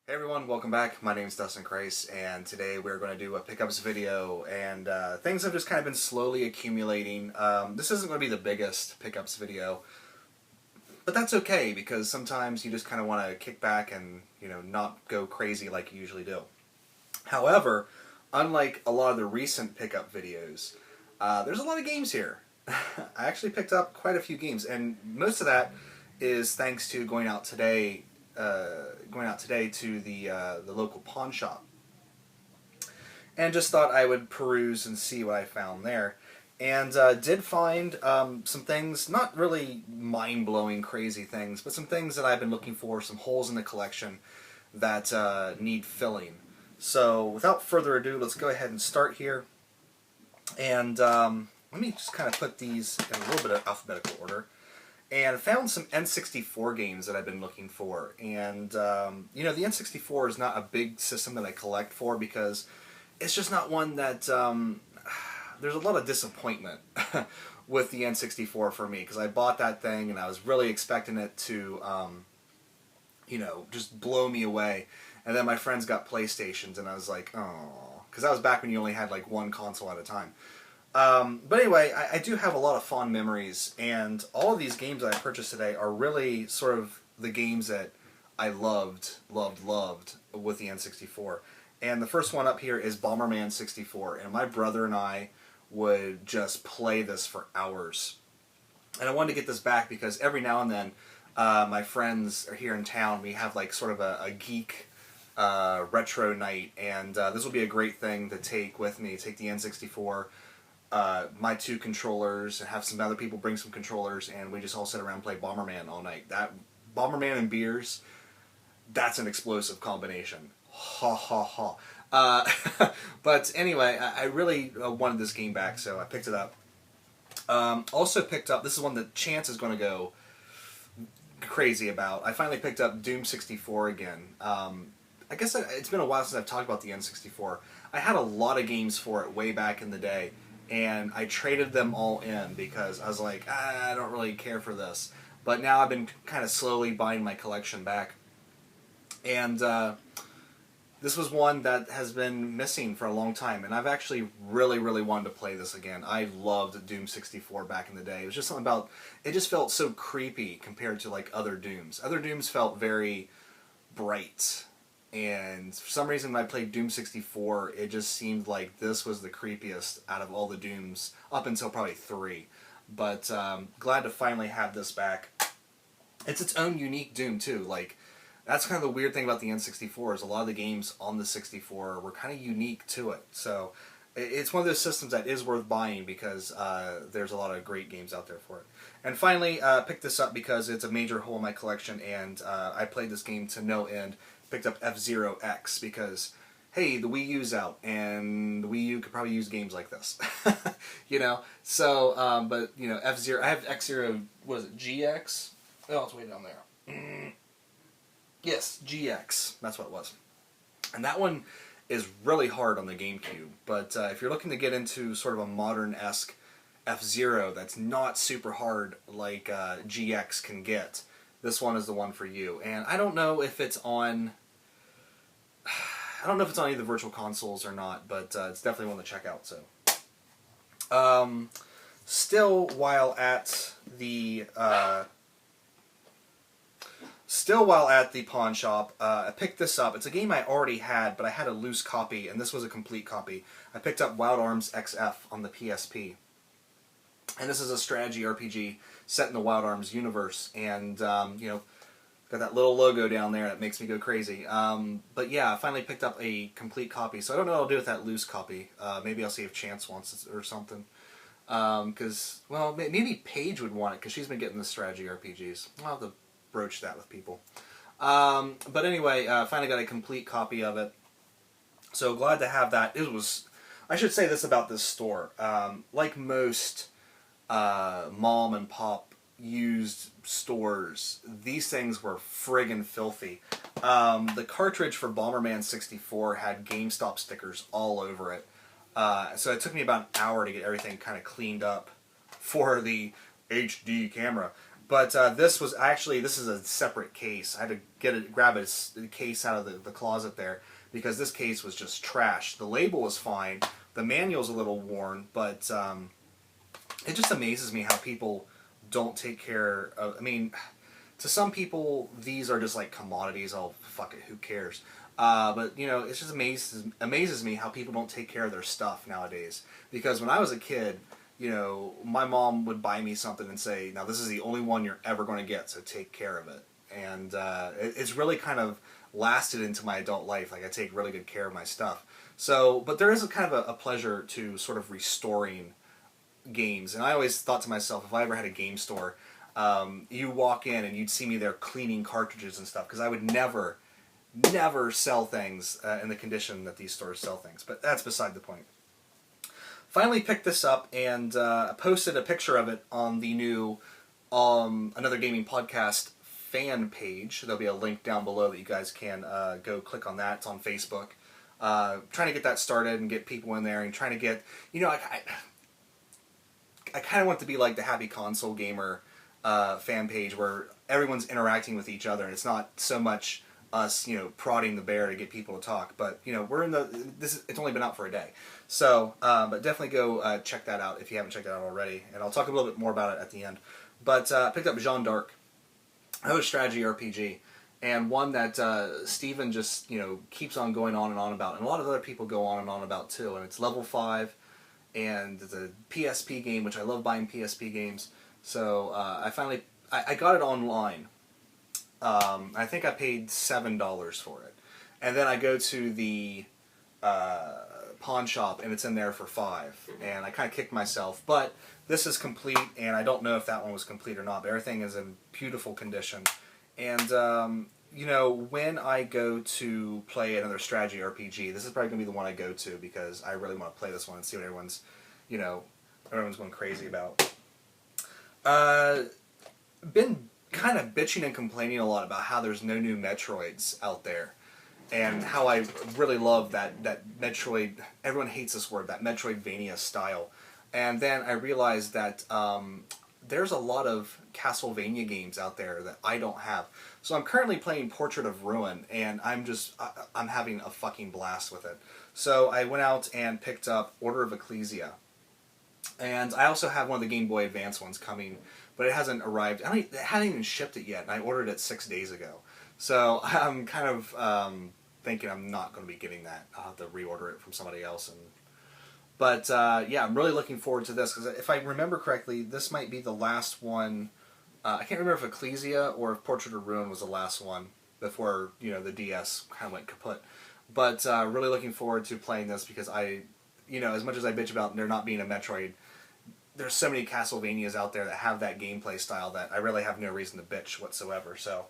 Hey everyone, welcome back. My name is dustinkreis, and today we're going to do a pickups video, and things have just kind of been slowly accumulating. This isn't going to be the biggest pickups video, but that's okay because sometimes you just kind of want to kick back and, not go crazy like you usually do. However, unlike a lot of the recent pickup videos, there's a lot of games here. I actually picked up quite a few games, and most of that is thanks to going out today to the local pawn shop, and just thought I would peruse and see what I found there, and did find some things, not really mind-blowing crazy things, but some things that I've been looking for, some holes in the collection that need filling. So without further ado, let's go ahead and start here, and let me just kind of put these in a little bit of alphabetical order. And found some N64 games that I've been looking for. And, the N64 is not a big system that I collect for because it's just not one that, there's a lot of disappointment with the N64 for me, because I bought that thing and I was really expecting it to, just blow me away. And then my friends got PlayStations and I was like, oh, because that was back when you only had like one console at a time. But anyway, I do have a lot of fond memories, and all of these games that I purchased today are really sort of the games that I loved with the N64. And the first one up here is Bomberman 64, and my brother and I would just play this for hours. And I wanted to get this back because every now and then my friends are here in town. We have like sort of a geek retro night, and this will be a great thing to take with me, take the N64, my two controllers, and have some other people bring some controllers, and we just all sit around and play Bomberman all night. That Bomberman and beers, that's an explosive combination. Ha ha ha. But anyway, I really wanted this game back, so I picked it up. Also picked up, this is one that Chance is going to go crazy about. I finally picked up Doom 64 again. I guess it's been a while since I've talked about the N64. I had a lot of games for it way back in the day, and I traded them all in because I was like, I don't really care for this. But now I've been kind of slowly buying my collection back. And this was one that has been missing for a long time, and I've actually really wanted to play this again. I loved Doom 64 back in the day. It was just something about, it just felt so creepy compared to like other Dooms. Other Dooms felt very bright. And for some reason when I played Doom 64, it just seemed like this was the creepiest out of all the Dooms, up until probably 3. But glad to finally have this back. It's its own unique Doom too. Like, that's kind of the weird thing about the N64 is a lot of the games on the 64 were kind of unique to it. So it's one of those systems that is worth buying because there's a lot of great games out there for it. And finally, picked this up because it's a major hole in my collection, and I played this game to no end. Picked up F-Zero X because, hey, the Wii U's out, and the Wii U could probably use games like this. So, but, F-Zero, I have X-Zero, what is it, GX? Oh, it's way down there. Yes, GX, that's what it was. And that one is really hard on the GameCube, but if you're looking to get into sort of a modern-esque F-Zero that's not super hard like GX can get, this one is the one for you. And I don't know if it's on any of the virtual consoles or not, but it's definitely one to check out. So, still while at the pawn shop, I picked this up. It's a game I already had, but I had a loose copy, and this was a complete copy. I picked up Wild Arms XF on the PSP. And this is a strategy RPG set in the Wild Arms universe, and, got that little logo down there that makes me go crazy. But yeah, I finally picked up a complete copy, so I don't know what I'll do with that loose copy. Maybe I'll see if Chance wants it or something. Because, well, maybe Paige would want it, because she's been getting the strategy RPGs. I'll have to broach that with people. But anyway, finally got a complete copy of it. So glad to have that. I should say this about this store. Like most mom and pop used stores, these things were friggin' filthy. The cartridge for Bomberman 64 had GameStop stickers all over it. So it took me about an hour to get everything kind of cleaned up for the HD camera. But this is a separate case. I had to grab a case out of the closet there because this case was just trash. The label was fine. The manual's a little worn, but it just amazes me how people don't take care of. I mean, to some people, these are just like commodities. Oh, fuck it, who cares? But you know, it just amazes me how people don't take care of their stuff nowadays. Because when I was a kid, you know, my mom would buy me something and say, "Now this is the only one you're ever going to get, so take care of it." And it's really kind of lasted into my adult life. Like I take really good care of my stuff. So, but there is a kind of a pleasure to sort of restoring games. And I always thought to myself, if I ever had a game store, you walk in and you'd see me there cleaning cartridges and stuff, because I would never sell things in the condition that these stores sell things. But that's beside the point. Finally picked this up and posted a picture of it on the new Another Gaming Podcast fan page. There'll be a link down below that you guys can go click on that. It's on Facebook. Trying to get that started and get people in there and trying to get, you know, I kind of want to be like the Happy Console Gamer fan page where everyone's interacting with each other and it's not so much us, you know, prodding the bear to get people to talk. But, you know, it's only been out for a day. So, but definitely go check that out if you haven't checked it out already. And I'll talk a little bit more about it at the end. But picked up Jeanne d'Arc, another strategy RPG. And one that Steven just, you know, keeps on going on and on about. And a lot of other people go on and on about too. And it's level 5. And it's a PSP game, which I love buying PSP games. So I got it online. I think I paid $7 for it. And then I go to the pawn shop and it's in there for $5. And I kind of kicked myself. But this is complete, and I don't know if that one was complete or not. But everything is in beautiful condition. And, you know, when I go to play another strategy RPG, this is probably going to be the one I go to because I really want to play this one and see what everyone's going crazy about. Been kind of bitching and complaining a lot about how there's no new Metroids out there. And how I really love that Metroid, everyone hates this word, that Metroidvania style. And then I realized that there's a lot of Castlevania games out there that I don't have. So I'm currently playing Portrait of Ruin, and I'm having a fucking blast with it. So I went out and picked up Order of Ecclesia. And I also have one of the Game Boy Advance ones coming, but it hasn't arrived. It hasn't even shipped it yet, and I ordered it 6 days ago. So I'm kind of thinking I'm not going to be getting that. I'll have to reorder it from somebody else. But yeah, I'm really looking forward to this, because if I remember correctly, this might be the last one. I can't remember if Ecclesia or if Portrait of Ruin was the last one before, you know, the DS kind of went kaput. But really looking forward to playing this, because you know, as much as I bitch about there not being a Metroid, there's so many Castlevanias out there that have that gameplay style that I really have no reason to bitch whatsoever. So,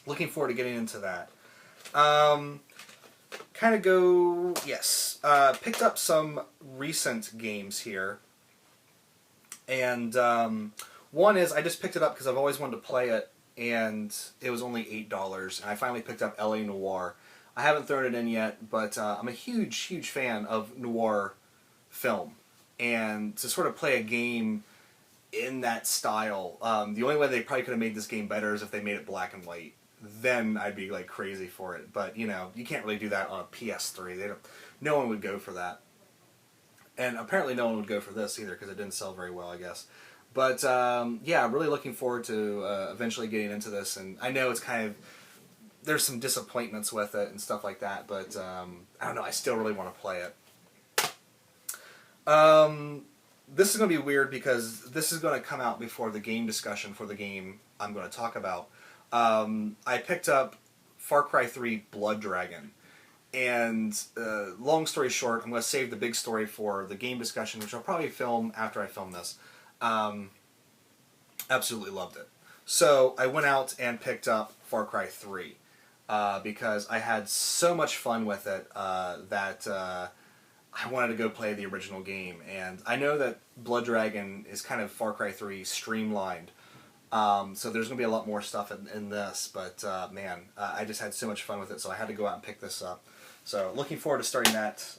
looking forward to getting into that. Picked up some recent games here. And one is, I just picked it up because I've always wanted to play it, and it was only $8, and I finally picked up L.A. Noire. I haven't thrown it in yet, but I'm a huge, huge fan of noir film. And to sort of play a game in that style, the only way they probably could have made this game better is if they made it black and white. Then I'd be like crazy for it. But, you know, you can't really do that on a PS3. No one would go for that. And apparently no one would go for this either, because it didn't sell very well, I guess. But, yeah, I'm really looking forward to eventually getting into this. And I know it's kind of, there's some disappointments with it and stuff like that, but I don't know, I still really want to play it. This is going to be weird because this is going to come out before the game discussion for the game I'm going to talk about. I picked up Far Cry 3 Blood Dragon. And long story short, I'm going to save the big story for the game discussion, which I'll probably film after I film this. Absolutely loved it. So I went out and picked up Far Cry 3 because I had so much fun with it that I wanted to go play the original game. And I know that Blood Dragon is kind of Far Cry 3 streamlined. So there's going to be a lot more stuff in this, but man, I just had so much fun with it, so I had to go out and pick this up. So looking forward to starting that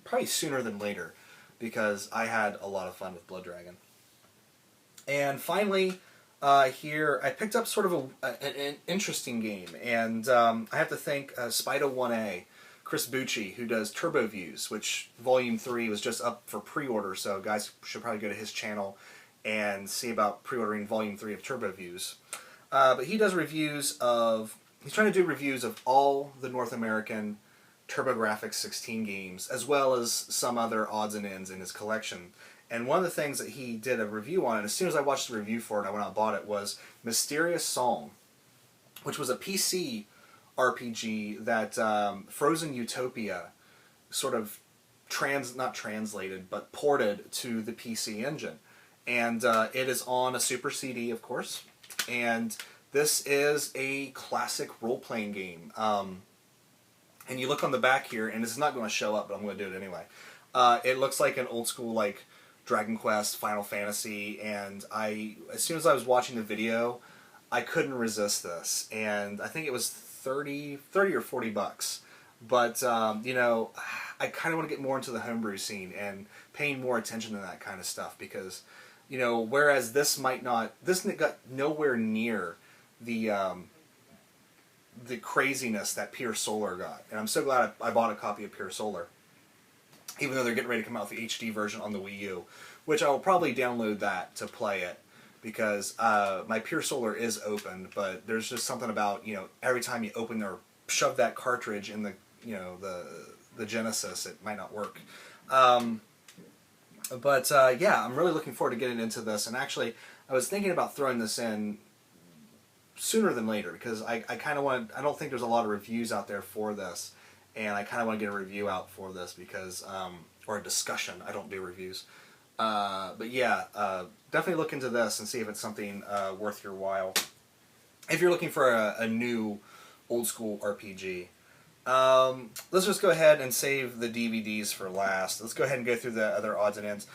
probably sooner than later, because I had a lot of fun with Blood Dragon. And finally, here I picked up sort of an interesting game, and I have to thank Spider1A, Chris Bucci, who does Turbo Views, which Volume 3 was just up for pre-order, so guys should probably go to his channel and see about pre-ordering Volume 3 of Turbo Views. But he does reviews of, he's trying to do reviews of all the North American TurboGrafx 16 games, as well as some other odds and ends in his collection. And one of the things that he did a review on, and as soon as I watched the review for it, I went out and bought it, was Mysterious Song, which was a PC RPG that Frozen Utopia sort of not translated, but ported to the PC Engine. And it is on a Super CD, of course. And this is a classic role-playing game. And you look on the back here, and this is not going to show up, but I'm going to do it anyway. It looks like an old school, like, Dragon Quest, Final Fantasy, and as soon as I was watching the video, I couldn't resist this. And I think it was 30 or 40 bucks. But, you know, I kind of want to get more into the homebrew scene and paying more attention to that kind of stuff, because, you know, whereas this got nowhere near the craziness that Pure Solar got. And I'm so glad I bought a copy of Pure Solar, even though they're getting ready to come out with the HD version on the Wii U, which I will probably download that to play it, because my Pure Solar is opened, but there's just something about, you know, every time you open or shove that cartridge in the, you know, the Genesis, it might not work. But yeah, I'm really looking forward to getting into this, and actually, I was thinking about throwing this in sooner than later, because I kind of want, I don't think there's a lot of reviews out there for this, and I kind of want to get a review out for this, because, or a discussion. I don't do reviews. But yeah, definitely look into this and see if it's something worth your while. If you're looking for a new old school RPG. Let's just go ahead and save the DVDs for last. Let's go ahead and go through the other odds and ends.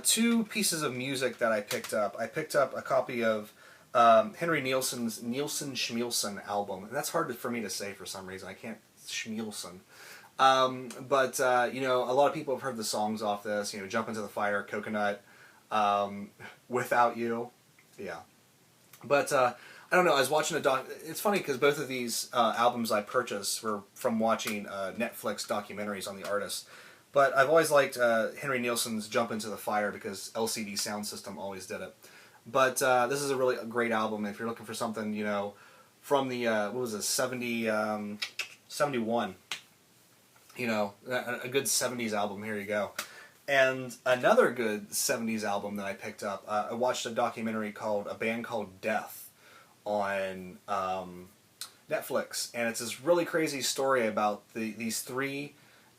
Two pieces of music that I picked up. I picked up a copy of Henry Nielsen's Nielsen Schmielsen album. And that's hard for me to say for some reason. I can't Schmielsen. But you know, a lot of people have heard the songs off this. You know, Jump Into the Fire, Coconut, Without You. Yeah. But I don't know, I was watching a doc. It's funny because both of these albums I purchased were from watching Netflix documentaries on the artists. But I've always liked Henry Nielsen's Jump Into the Fire, because LCD Sound System always did it. But this is a really great album if you're looking for something, you know, from the, what was it, 71. You know, a good 70s album, here you go. And another good 70s album that I picked up, I watched a documentary called A Band Called Death on Netflix. And it's this really crazy story about these three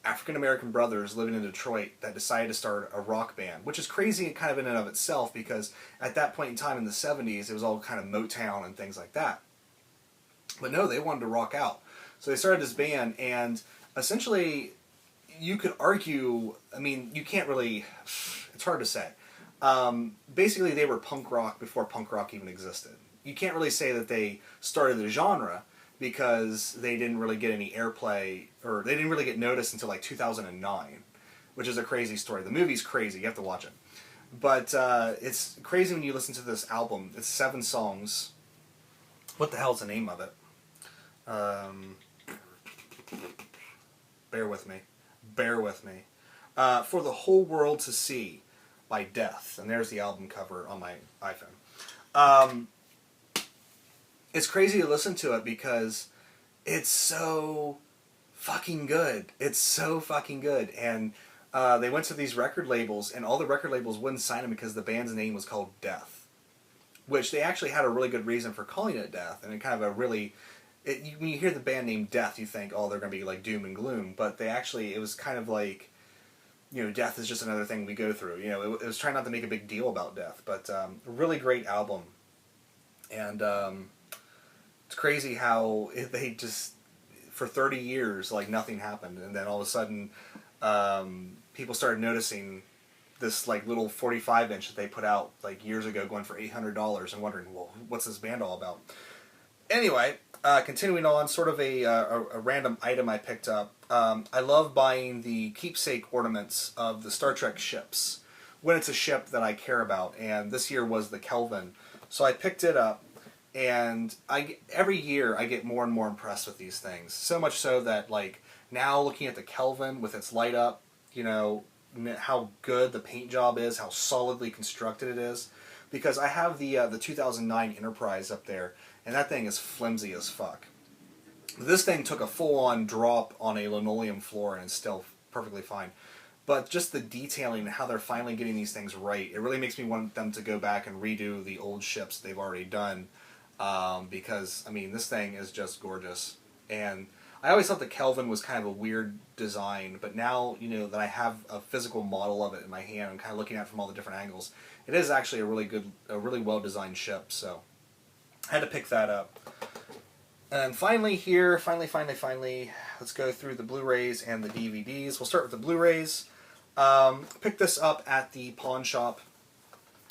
African-American brothers living in Detroit that decided to start a rock band, which is crazy kind of in and of itself, because at that point in time in the 70s, it was all kind of Motown and things like that. But no, they wanted to rock out. So they started this band, and essentially, you could argue, I mean, you can't really, it's hard to say. Basically, they were punk rock before punk rock even existed. You can't really say that they started the genre, because they didn't really get any airplay, or they didn't really get noticed until like 2009, which is a crazy story. The movie's crazy, you have to watch it. But it's crazy when you listen to this album. It's 7 songs. What the hell's the name of it? Bear with me. Bear with me. For the Whole World to See by Death. And there's the album cover on my iPhone. It's crazy to listen to it because it's so fucking good. It's so fucking good. And they went to these record labels, and all the record labels wouldn't sign them because the band's name was called Death. Which they actually had a really good reason for calling it Death. And it kind of a really... when you hear the band name Death, you think, oh, they're going to be like doom and gloom. But they actually, it was kind of like, you know, death is just another thing we go through. You know, it was trying not to make a big deal about death. But a really great album. And it's crazy how they just, for 30 years, like nothing happened. And then all of a sudden, people started noticing this like little 45-inch that they put out like years ago going for $800 and wondering, well, what's this band all about? Anyway, continuing on, sort of a random item I picked up. I love buying the keepsake ornaments of the Star Trek ships when it's a ship that I care about, and this year was the Kelvin. So I picked it up, and every year I get more and more impressed with these things. So much so that, like, now looking at the Kelvin with its light up, you know, how good the paint job is, how solidly constructed it is. Because I have the 2009 Enterprise up there, and that thing is flimsy as fuck. This thing took a full-on drop on a linoleum floor and it's still perfectly fine. But just the detailing and how they're finally getting these things right, it really makes me want them to go back and redo the old ships they've already done. Because, I mean, this thing is just gorgeous. And I always thought the Kelvin was kind of a weird design, but now, you know, that I have a physical model of it in my hand, I'm kind of looking at it from all the different angles. It is actually a really well-designed ship, so I had to pick that up. And finally here, let's go through the Blu-rays and the DVDs. We'll start with the Blu-rays. Picked this up at the pawn shop.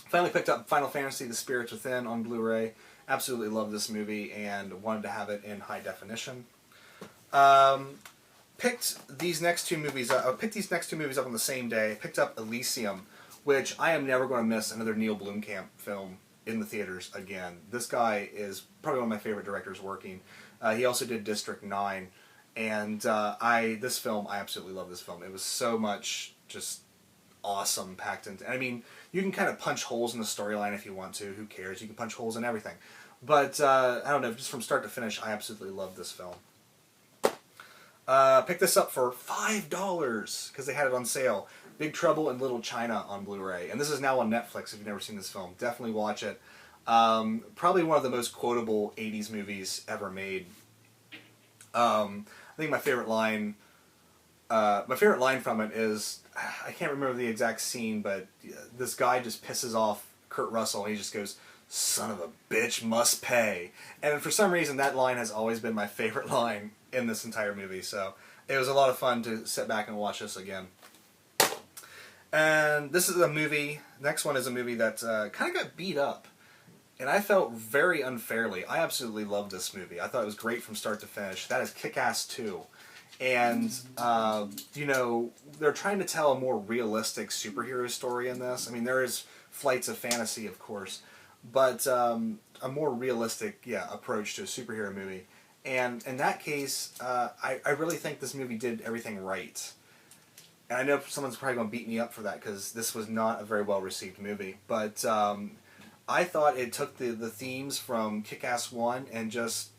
Finally picked up Final Fantasy: The Spirits Within on Blu-ray. Absolutely love this movie and wanted to have it in high definition. Picked these next two movies up on the same day. Picked up Elysium, which I am never going to miss another Neil Blomkamp film in the theaters again. This guy is probably one of my favorite directors working. He also did District 9, and I absolutely love this film. It was so much just awesome packed into. I mean, you can kind of punch holes in the storyline if you want to. Who cares? You can punch holes in everything. But I don't know, just from start to finish, I absolutely love this film. Picked this up for $5 because they had it on sale. Big Trouble in Little China on Blu-ray, and this is now on Netflix. If you've never seen this film, definitely watch it. Probably one of the most quotable '80s movies ever made. I think my favorite line from it is, I can't remember the exact scene, but this guy just pisses off Kurt Russell, and he just goes, "Son of a bitch must pay." And for some reason, that line has always been my favorite line in this entire movie. So it was a lot of fun to sit back and watch this again. And this is a movie, next one is a movie that kind of got beat up. And I felt very unfairly. I absolutely loved this movie. I thought it was great from start to finish. That is Kick-Ass 2. And, you know, they're trying to tell a more realistic superhero story in this. I mean, there is flights of fantasy, of course. But a more realistic, approach to a superhero movie. And in that case, I really think this movie did everything right. And I know someone's probably going to beat me up for that because this was not a very well-received movie. But I thought it took the themes from Kick-Ass 1 and just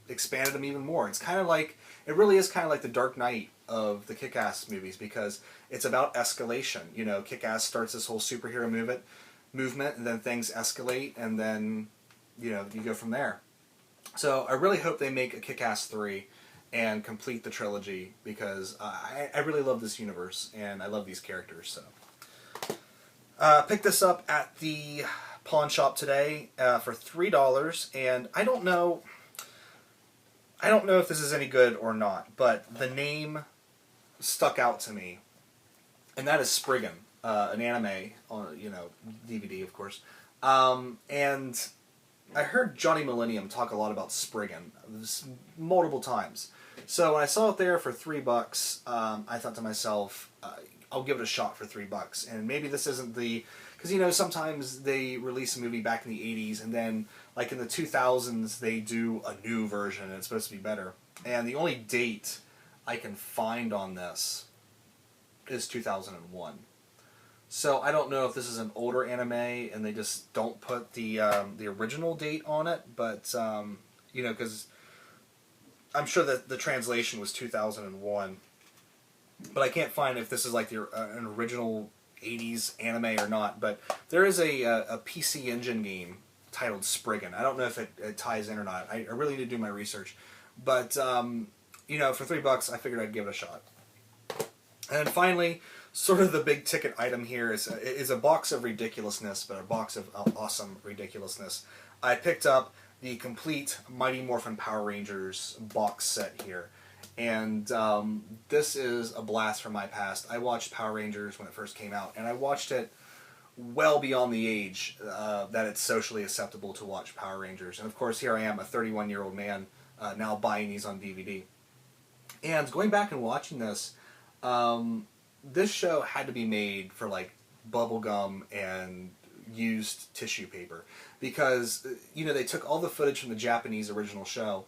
expanded them even more. It's kind of like, it really is kind of like the Dark Knight of the Kick-Ass movies because it's about escalation. You know, Kick-Ass starts this whole superhero movement, and then things escalate, and then, you know, you go from there. So I really hope they make a Kick-Ass 3 and complete the trilogy because I really love this universe and I love these characters. So picked this up at the pawn shop today for $3, and I don't know if this is any good or not, but the name stuck out to me, and that is Spriggan, an anime on DVD, of course, and I heard Johnny Millennium talk a lot about Spriggan multiple times. So when I saw it there for $3, I thought to myself, I'll give it a shot for $3. And maybe this isn't because sometimes they release a movie back in the '80s and then like in the 2000s they do a new version and it's supposed to be better. And the only date I can find on this is 2001. So I don't know if this is an older anime and they just don't put the original date on it, but because I'm sure that the translation was 2001, but I can't find if this is like an original '80s anime or not. But there is a PC Engine game titled Spriggan. I don't know if it ties in or not. I really need to do my research, but for $3, I figured I'd give it a shot. And finally, sort of the big ticket item here is a box of ridiculousness, but a box of awesome ridiculousness. I picked up the complete Mighty Morphin Power Rangers box set here. And this is a blast from my past. I watched Power Rangers when it first came out, and I watched it well beyond the age that it's socially acceptable to watch Power Rangers. And of course, here I am, a 31-year-old man, now buying these on DVD. And going back and watching this, this show had to be made for like bubblegum and used tissue paper because, you know, they took all the footage from the Japanese original show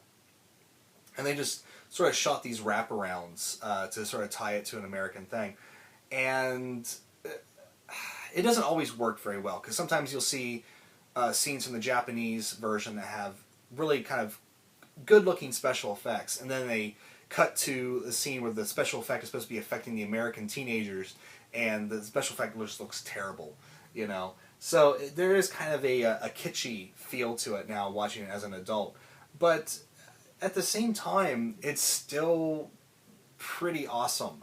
and they just sort of shot these wraparounds to sort of tie it to an American thing. And it doesn't always work very well because sometimes you'll see scenes from the Japanese version that have really kind of good-looking special effects, and then they cut to a scene where the special effect is supposed to be affecting the American teenagers, and the special effect just looks terrible, you know. So there is kind of a kitschy feel to it now, watching it as an adult. But at the same time, it's still pretty awesome.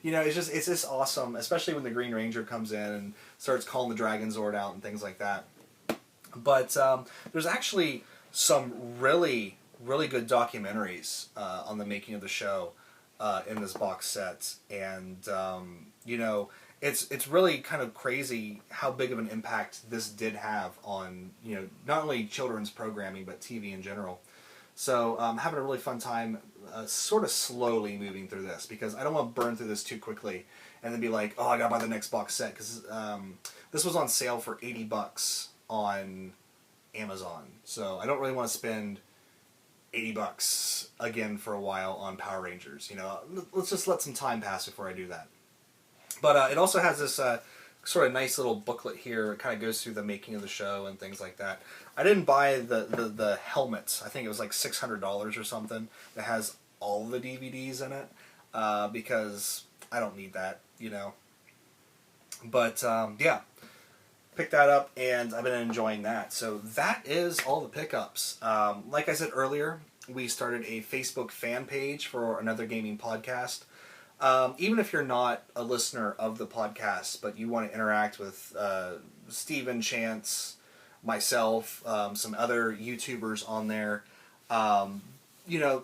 You know, it's just awesome, especially when the Green Ranger comes in and starts calling the Dragon Zord out and things like that. But there's actually some really good documentaries on the making of the show in this box set, and you know, it's really kind of crazy how big of an impact this did have on, you know, not only children's programming but TV in general. So I'm having a really fun time sort of slowly moving through this because I don't want to burn through this too quickly and then be like, oh, I gotta buy the next box set, because this was on sale for $80 on Amazon. So I don't really want to spend $80 again for a while on Power Rangers. You know, let's just let some time pass before I do that. But it also has this sort of nice little booklet here. It kind of goes through the making of the show and things like that. I didn't buy the helmet. I think it was like $600 or something that has all the DVDs in it because I don't need that, you know. But yeah, picked that up and I've been enjoying that. So that is all the pickups. Like I said earlier, we started a Facebook fan page for Another Gaming Podcast. Even if you're not a listener of the podcast, but you want to interact with Steven, Chance, myself, some other YouTubers on there, you know,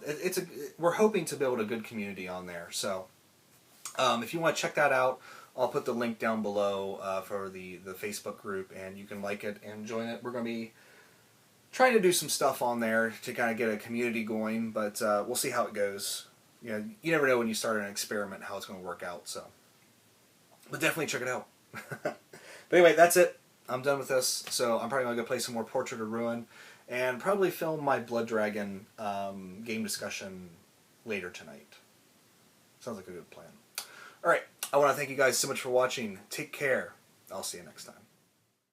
we're hoping to build a good community on there. So if you want to check that out, I'll put the link down below for the Facebook group, and you can like it and join it. We're going to be trying to do some stuff on there to kind of get a community going, but we'll see how it goes. You know, you never know when you start an experiment how it's going to work out. So, but definitely check it out. But anyway, that's it. I'm done with this. So I'm probably going to go play some more Portrait of Ruin, and probably film my Blood Dragon game discussion later tonight. Sounds like a good plan. All right. I want to thank you guys so much for watching. Take care. I'll see you next time.